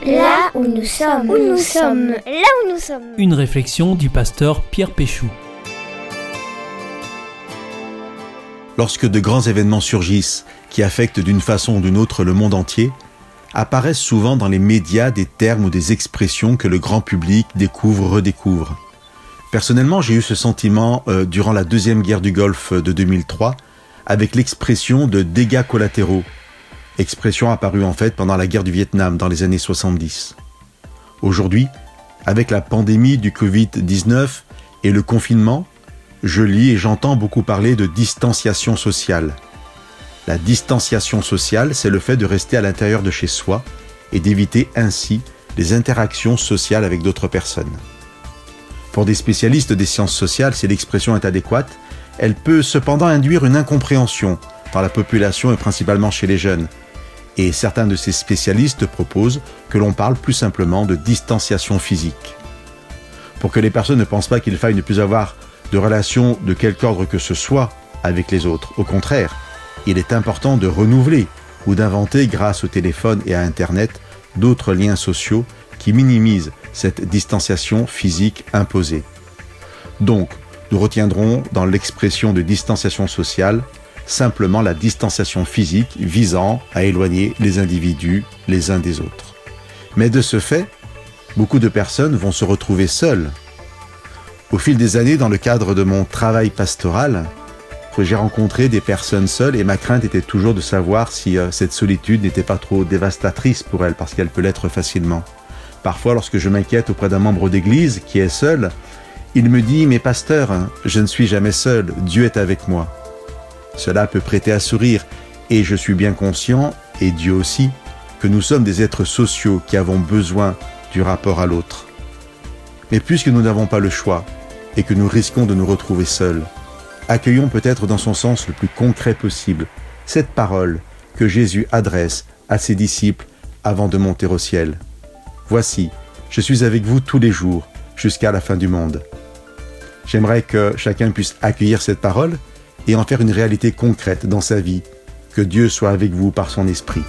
Là où nous sommes. Où nous sommes. Là où nous sommes. Une réflexion du pasteur Pierre Péchou. Lorsque de grands événements surgissent, qui affectent d'une façon ou d'une autre le monde entier, apparaissent souvent dans les médias des termes ou des expressions que le grand public découvre, redécouvre. Personnellement, j'ai eu ce sentiment durant la deuxième guerre du Golfe de 2003, avec l'expression de dégâts collatéraux, expression apparue en fait pendant la guerre du Vietnam dans les années 70. Aujourd'hui, avec la pandémie du Covid-19 et le confinement, je lis et j'entends beaucoup parler de distanciation sociale. La distanciation sociale, c'est le fait de rester à l'intérieur de chez soi et d'éviter ainsi les interactions sociales avec d'autres personnes. Pour des spécialistes des sciences sociales, si l'expression est adéquate, elle peut cependant induire une incompréhension dans la population et principalement chez les jeunes. Et certains de ces spécialistes proposent que l'on parle plus simplement de distanciation physique. Pour que les personnes ne pensent pas qu'il faille ne plus avoir de relations de quelque ordre que ce soit avec les autres. Au contraire, il est important de renouveler ou d'inventer grâce au téléphone et à Internet d'autres liens sociaux qui minimisent cette distanciation physique imposée. Donc, nous retiendrons dans l'expression de distanciation sociale simplement la distanciation physique visant à éloigner les individus les uns des autres. Mais de ce fait, beaucoup de personnes vont se retrouver seules. Au fil des années, dans le cadre de mon travail pastoral, j'ai rencontré des personnes seules et ma crainte était toujours de savoir si cette solitude n'était pas trop dévastatrice pour elles, parce qu'elle peut l'être facilement. Parfois, lorsque je m'inquiète auprès d'un membre d'église qui est seul, il me dit « Mais pasteur, je ne suis jamais seul, Dieu est avec moi ». Cela peut prêter à sourire et je suis bien conscient, et Dieu aussi, que nous sommes des êtres sociaux qui avons besoin du rapport à l'autre. Mais puisque nous n'avons pas le choix et que nous risquons de nous retrouver seuls, accueillons peut-être dans son sens le plus concret possible cette parole que Jésus adresse à ses disciples avant de monter au ciel. « Voici, je suis avec vous tous les jours jusqu'à la fin du monde. » J'aimerais que chacun puisse accueillir cette parole et en faire une réalité concrète dans sa vie. Que Dieu soit avec vous par son esprit.